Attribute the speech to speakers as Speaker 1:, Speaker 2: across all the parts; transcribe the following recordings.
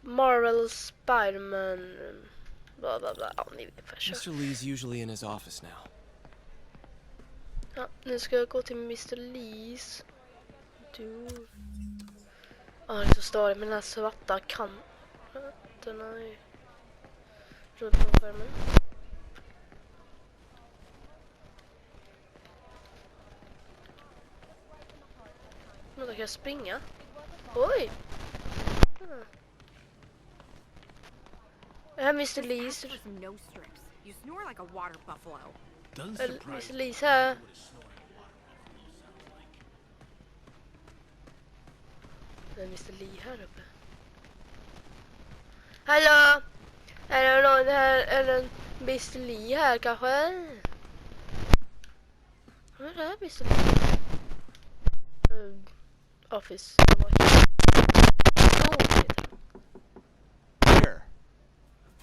Speaker 1: Marvel Spider-Man. Blah blah blah. Ja, ni vet vad jag kör.
Speaker 2: Mr. Lee's usually in his office now.
Speaker 1: Ja, nu ska jag gå till Mr. Lees. Du. Ja, det är så stadigt med den här svarta kanterna runt om skärmen. Men då kan jag springa. Oj! Det här är Mr. Lees. Mr. Lees här. Det är Mr. Lee här uppe. Hallå! Är det någon här? Är det Mr. Lee här kanske? Vad är det här Mr. Lee? Office.
Speaker 2: Here.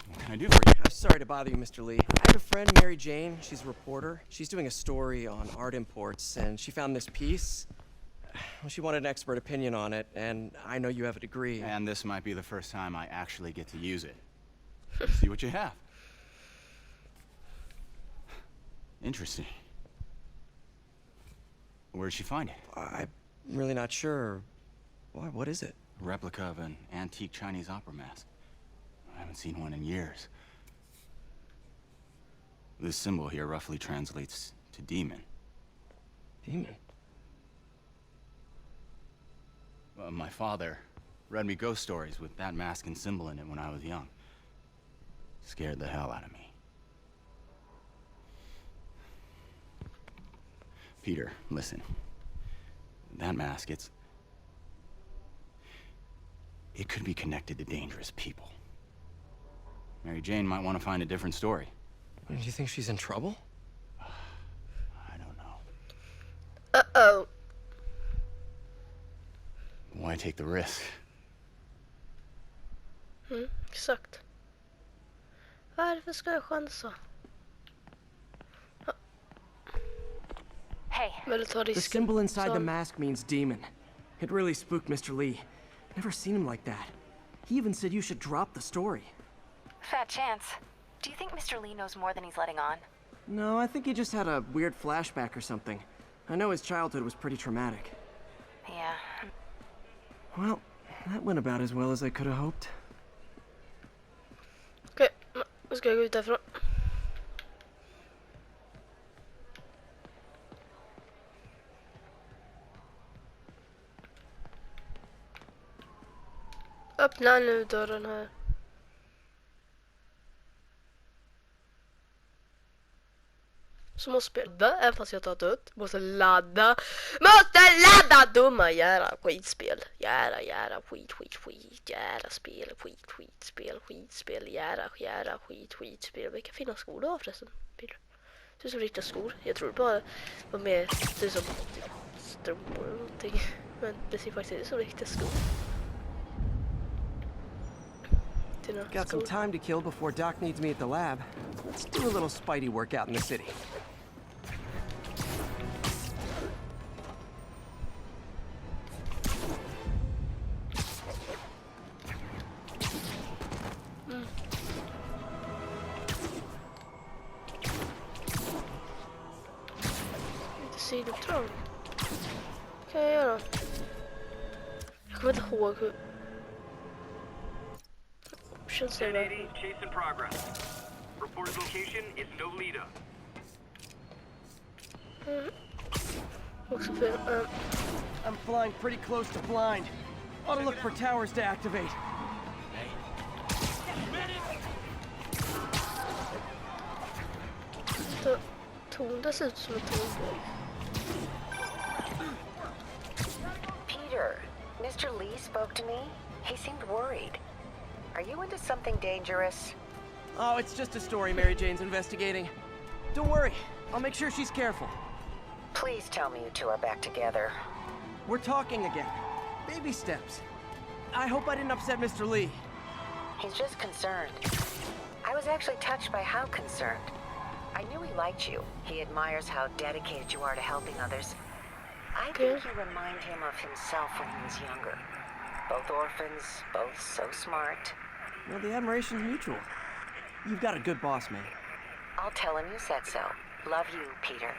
Speaker 2: What can I do for you? I'm sorry to bother you, Mr. Lee. I have a friend, Mary Jane. She's a reporter. She's doing a story on art imports, and she found this piece. Well, she wanted an expert opinion on it, and I know you have a degree.
Speaker 3: And this might be the first time I actually get to use it. Let's see what you have. Interesting. Where did she find it?
Speaker 2: I'm really not sure. What is it?
Speaker 3: A replica of an antique Chinese opera mask. I haven't seen one in years. This symbol here roughly translates to demon.
Speaker 2: Demon?
Speaker 3: My father read me ghost stories with that mask and symbol in it when I was young. Scared the hell out of me. Peter, listen. That mask, it could be connected to dangerous people. Mary Jane might want to find a different story.
Speaker 2: Do you think she's in trouble?
Speaker 3: I don't know.
Speaker 1: Uh-oh.
Speaker 3: Why take the risk?
Speaker 1: Exakt. Varför ska jag chansa?
Speaker 4: Hey.
Speaker 2: The symbol inside the mask means demon. It really spooked Mr. Lee. Never seen him like that. He even said you should drop the story.
Speaker 4: Fat chance. Do you think Mr. Lee knows more than he's letting on?
Speaker 2: No, I think he just had a weird flashback or something. I know his childhood was pretty traumatic.
Speaker 4: Yeah.
Speaker 2: Well, that went about as well as I could have hoped.
Speaker 1: Okej, nu ska jag gå ut därifrån. Öppna nu dörren här. Så måste spela, även fast jag tar dött. Måste ladda dumma jävla skitspel. Jävla skitspel. Jävla skitspel. Vilka fina skor du har förresten, Peter? Du som riktiga skor. Jag tror det bara var mer du som strumpor eller någonting. Men det ser faktiskt ut som riktiga skor.
Speaker 2: Got some time to kill before Doc needs me at the lab. Let's do a little Spidey workout in the city.
Speaker 1: Lite sidouppdrag. Vad kan jag göra? Jag kommer inte ihåg hur...
Speaker 5: 1080, chase in progress. Reported location is no ladda.
Speaker 1: Också fel.
Speaker 2: I'm flying pretty close to blind. Ought to look for towers to activate.
Speaker 1: Det ser ut som ett tåg.
Speaker 4: Peter, Mr. Lee spoke to me. He seemed worried. Are you into something dangerous?
Speaker 2: Oh, it's just a story Mary Jane's investigating. Don't worry, I'll make sure she's careful.
Speaker 4: Please tell me you two are back together.
Speaker 2: We're talking again. Baby steps. I hope I didn't upset Mr. Lee.
Speaker 4: He's just concerned. I was actually touched by how concerned. I knew he liked you. He admires how dedicated you are to helping others. I think you remind him of himself when he was younger. Both orphans, both so smart.
Speaker 2: Well, the admiration's mutual. You've got a good boss, man.
Speaker 4: I'll tell him you said so. Love you, Peter.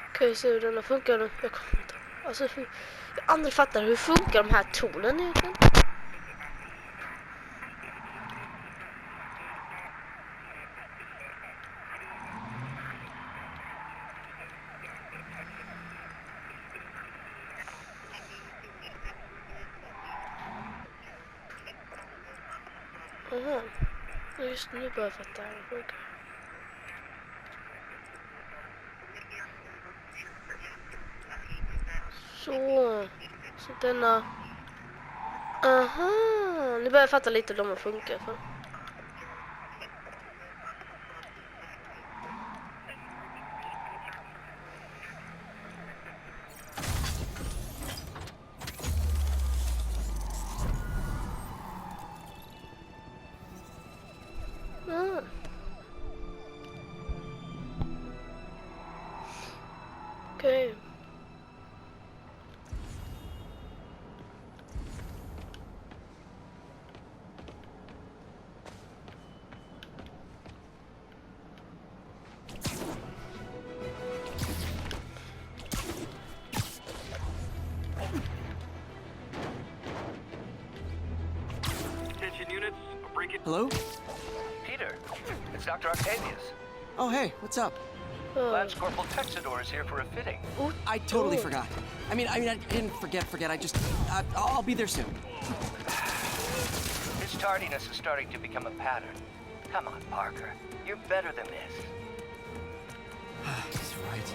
Speaker 1: Okej, så hur den funkar nu. Jag kommer inte. Alltså, jag aldrig fattar hur funkar de här tornen egentligen. Aha. Just nu börjar jag fatta hur det funkar. Så denna... Aha, nu börjar jag fatta lite hur de funkar. För. Okej.
Speaker 5: Attention units, a break-in.
Speaker 2: Hello?
Speaker 6: Peter, it's Dr. Octavius.
Speaker 2: Oh, hey, what's up?
Speaker 6: Lance Corporal Texador is here for a fitting.
Speaker 2: I totally forgot. I mean, I didn't forget. I'll be there soon.
Speaker 6: His tardiness is starting to become a pattern. Come on, Parker. You're better than this.
Speaker 2: That's right.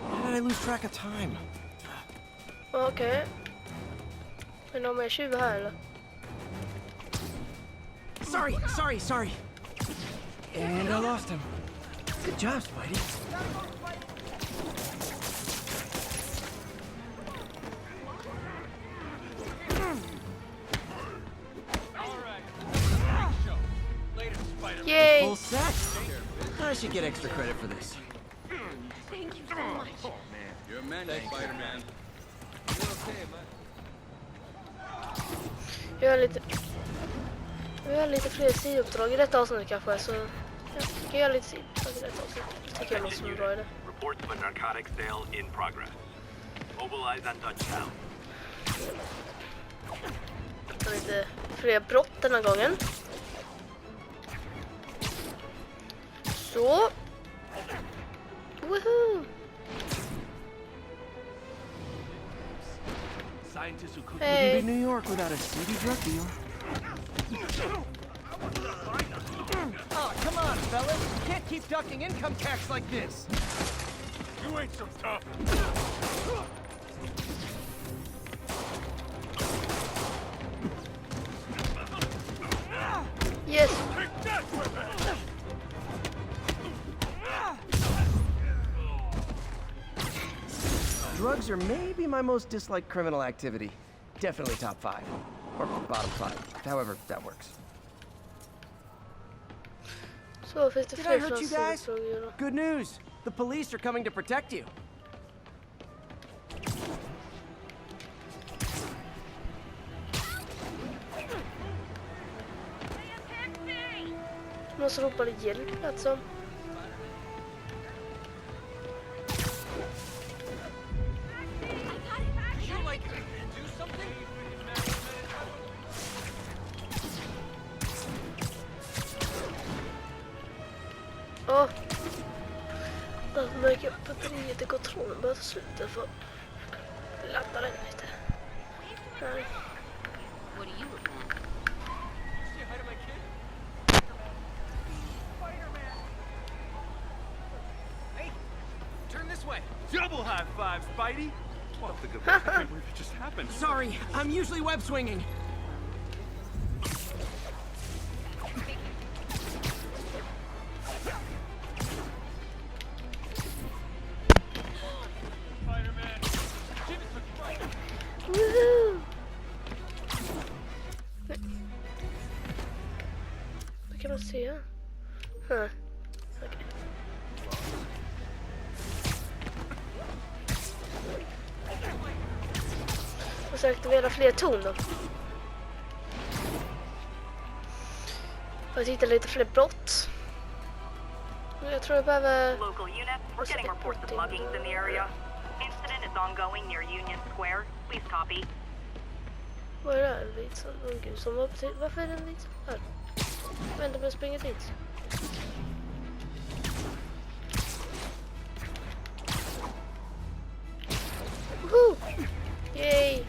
Speaker 2: How did I lose track of time?
Speaker 1: Okej. Är det någon mer tjuv här eller?
Speaker 2: Sorry. And I lost him. Good job, Spidey.
Speaker 1: Yay!
Speaker 2: Full set. I should get extra credit for this.
Speaker 1: Thank you so much.
Speaker 7: You're a man, Spider-Man.
Speaker 1: Jag gör lite fler sidouppdrag i detta avsnitt kanske, så jag kan göra lite sidouppdrag i detta avsnitt. Det tycker jag låter som en bra idé.
Speaker 5: Reports of a narcotics sale in progress. Mobilize on Dutchtown.
Speaker 1: Jag har lite fler brott den här gången. Så. Woohoo!
Speaker 7: Scientists who could
Speaker 2: Wouldn't be
Speaker 1: Hey.
Speaker 2: New York without a seedy drug deal. Oh, come on, fellas. You can't keep ducking income tax like this.
Speaker 7: You ain't so tough.
Speaker 1: Yes!
Speaker 7: Take that weapon!
Speaker 2: Drugs are maybe my most disliked criminal activity. Definitely top 5. Or bottom 5. However that works.
Speaker 1: Så finns det
Speaker 2: Did I
Speaker 1: fler
Speaker 2: hurt you guys?
Speaker 1: sidouppdrag då.
Speaker 2: Good news. The police are coming to protect you.
Speaker 1: Någon som ropade hjälp, lät som. Åh! Jag märker att batteriet i kontrollen börjar ta slut. Jag får ladda den lite. Nej.
Speaker 8: What are you looking at?
Speaker 7: Turn this way. Double high five, Spidey. What the good? I can't believe it just happened.
Speaker 2: Sorry, I'm usually web swinging.
Speaker 1: Woohoo! Vad kan man se? Huh. Okej. måste aktivera fler torn då. För att hitta lite fler brott. Jag tror jag behöver...
Speaker 9: Local unit, we're getting reports of muggings in the area. Incident is ongoing near Union Square. Please copy.
Speaker 1: Vad är det här? En vit sån? Åh gud, som var precis... Varför är det en vit sån här? Vänta på att springa dit. Woho! Yay!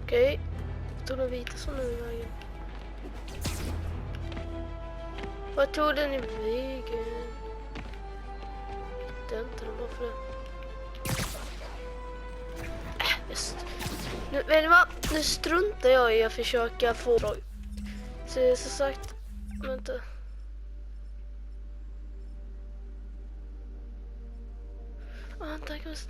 Speaker 1: Okej, tog den vita som nu i vägen. Vad tog den i vägen? Den tar den bara för det. Just. Nu, vet ni vad? Nu struntar jag i att försöka få bra. Så sagt, vänta. Antagonist.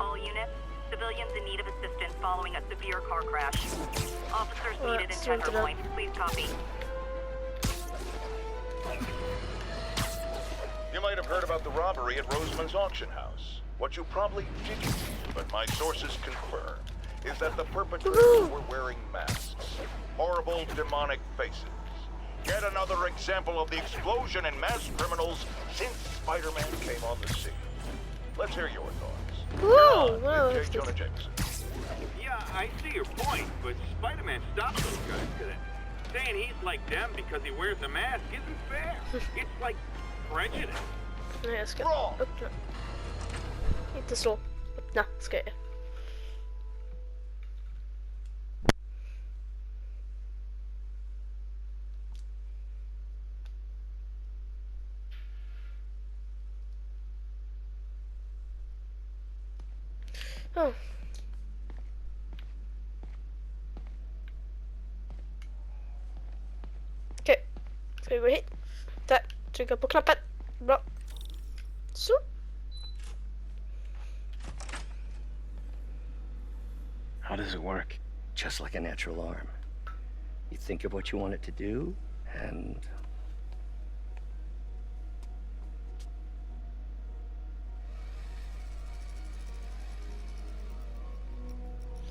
Speaker 9: All units, civilians in need of assistance following a severe car crash. Officers needed in tender point. Please copy.
Speaker 10: You might have heard about the robbery at Roseman's auction house. What you probably didn't, but my sources confirm, is that the perpetrators were wearing masks. Horrible, demonic faces. Yet another example of the explosion in mass criminals since Spider-Man came on the scene. Let's hear your thoughts.
Speaker 1: Whoa! Wow,
Speaker 10: J. Jonah Jameson.
Speaker 7: Yeah, I see your point, but Spider-Man stopped those guys today. Saying he's like them because he wears a mask isn't fair. It's like prejudice.
Speaker 1: Nej, jag ska öppna. Inte slå. Öppna, ska jag. Oh. Okej, ska vi gå hit? Där, trycka på knappen. Bra. Så.
Speaker 11: How does it work? Just like a natural arm. You think of what you want it to do, and...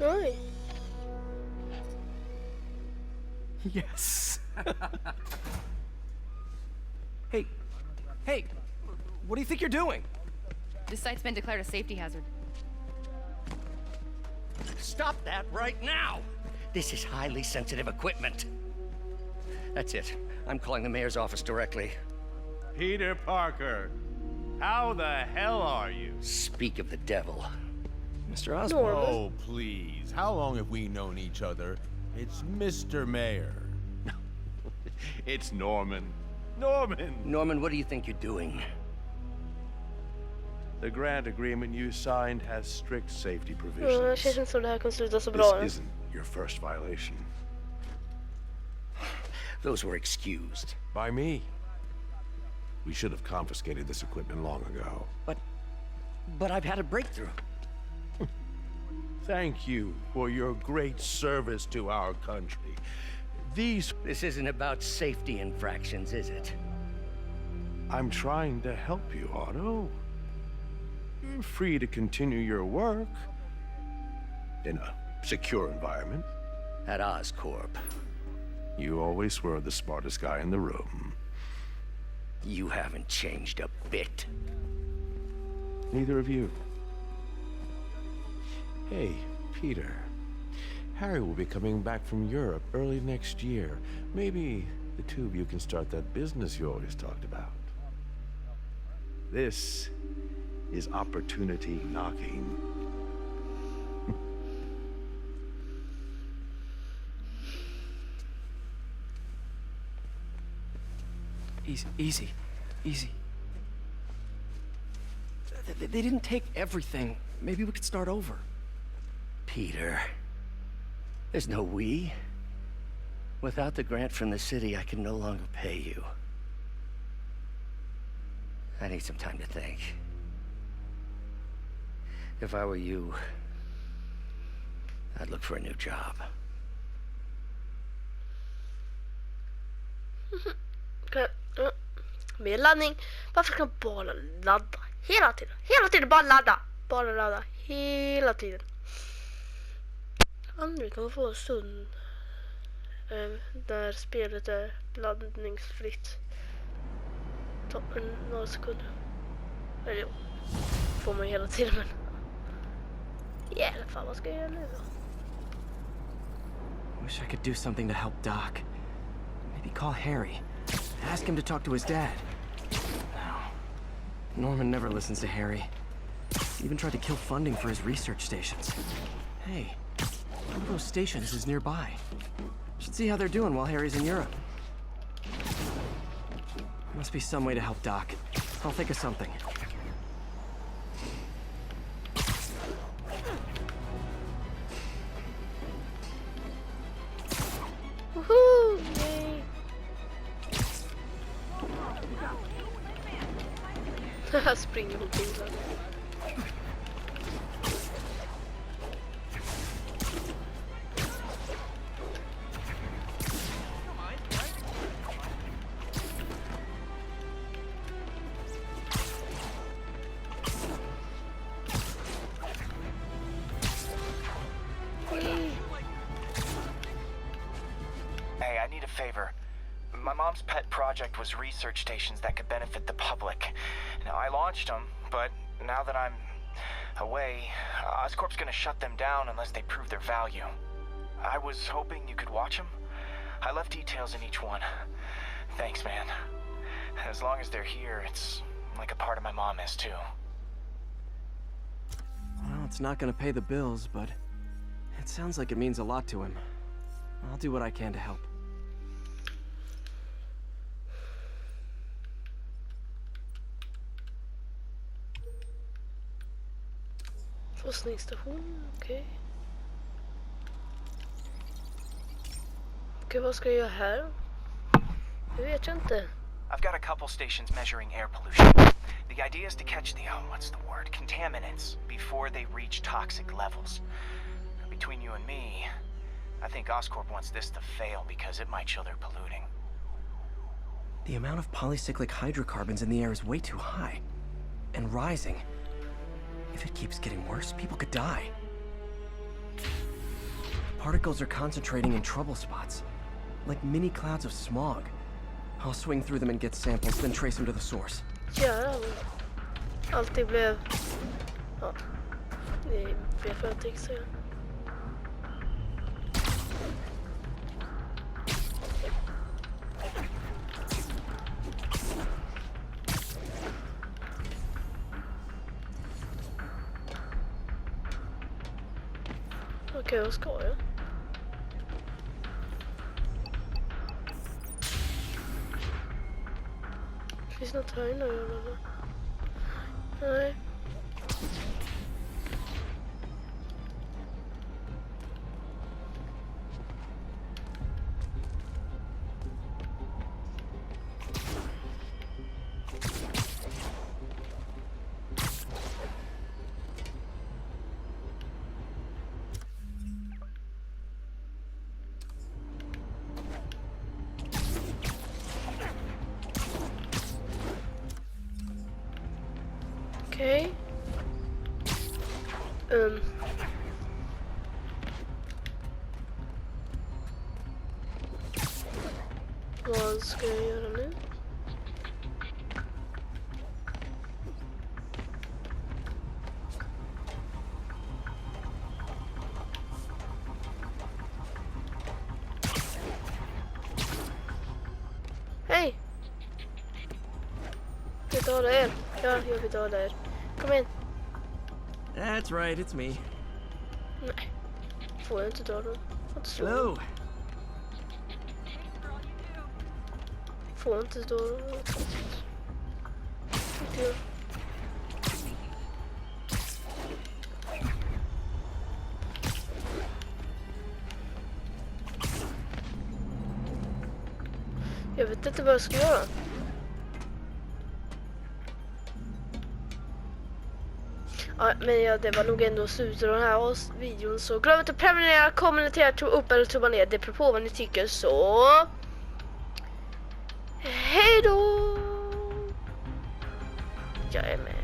Speaker 1: Oj.
Speaker 2: Yes. Hey, what do you think you're doing?
Speaker 8: This site's been declared a safety hazard.
Speaker 11: Stop that right now! This is highly sensitive equipment. That's it. I'm calling the mayor's office directly.
Speaker 7: Peter Parker, how the hell are you?
Speaker 11: Speak of the devil.
Speaker 2: Mr. Osborn.
Speaker 12: Oh, please. How long have we known each other? It's Mr. Mayor.
Speaker 7: It's Norman. Norman!
Speaker 11: Norman, what do you think you're doing?
Speaker 13: The grant agreement you signed has strict safety
Speaker 1: Det
Speaker 13: provisions.
Speaker 1: känns inte som det här kommer sluta så bra.
Speaker 13: This isn't your first violation.
Speaker 11: Those were excused.
Speaker 13: By me. We should have confiscated this equipment long ago.
Speaker 11: But I've had a breakthrough.
Speaker 13: Thank you for your great service to our country.
Speaker 11: This isn't about safety infractions, is it?
Speaker 13: I'm trying to help you, Otto. You're free to continue your work in a secure environment.
Speaker 11: At Oscorp.
Speaker 13: You always were the smartest guy in the room.
Speaker 11: You haven't changed a bit.
Speaker 13: Neither of you. Hey, Peter. Harry will be coming back from Europe early next year. Maybe the two of you can start that business you always talked about. This is opportunity knocking.
Speaker 2: Easy. They didn't take everything. Maybe we could start over.
Speaker 11: Peter. There's no we. Without the grant from the city, I can no longer pay you. I need some time to think. If I were you, I'd look for a new job.
Speaker 1: Mer laddning. Varför ska man bara ladda? Hela tiden. Hela tiden bara ladda. Bara ladda. Hela tiden. Aldrig kan man få en stund där spelet är laddningsfritt. Ta några sekunder. Eller jo. Får man hela tiden men. I alla fall, vad ska jag göra nu då?
Speaker 2: Wish I could do something to help Doc. Maybe call Harry. Ask him to talk to his dad. No. Norman never listens to Harry. He even tried to kill funding for his research stations. Hey, one of those stations is nearby. Should see how they're doing while Harry's in Europe. Must be some way to help Doc. I'll think of something.
Speaker 1: Woohoo! Yay! Här springer hon bilar.
Speaker 6: Hey, I need a favor. My mom's pet project was research stations that could benefit the public. Now, I launched them, but now that I'm away, Oscorp's gonna shut them down unless they prove their value. I was hoping you could watch them. I left details in each one. Thanks, man. As long as they're here, it's like a part of my mom is too.
Speaker 2: Well, it's not gonna pay the bills, but it sounds like it means a lot to him. I'll do what I can to help.
Speaker 1: Forskningsstation, okej. Okej, vad ska jag göra här? Det vet jag inte.
Speaker 6: I've got a couple stations measuring air pollution. The idea is to catch the, what's the word, contaminants before they reach toxic levels. Between you and me, I think Oscorp wants this to fail because it might show they're polluting.
Speaker 2: The amount of polycyclic hydrocarbons in the air is way too high. And rising. If it keeps getting worse, people could die. Particles are concentrating in trouble spots. Like mini clouds of smog. I'll swing through them and get samples, then trace them to the source.
Speaker 1: Jävlar. Alltid blev... Ja. Det blev för att jag säga. Okej, vad ska jag? Finns något här inne eller? Nej. Okej. Vad ska jag göra nu? Hej! Jag tar det er. Ja, jag vill ta det er. Kom in.
Speaker 2: That's right, it's me.
Speaker 1: Nej. Får jag inte ta dem?
Speaker 2: Hello.
Speaker 1: Får inte ta dem. Inte. Jag vet inte vad jag ska göra. Ja, men ja, det var nog ändå slutet av den här videon. Så glöm inte att prenumerera, kommentera, tro upp eller tumma ner. Det beror på vad ni tycker. Så hej då! Jag är med.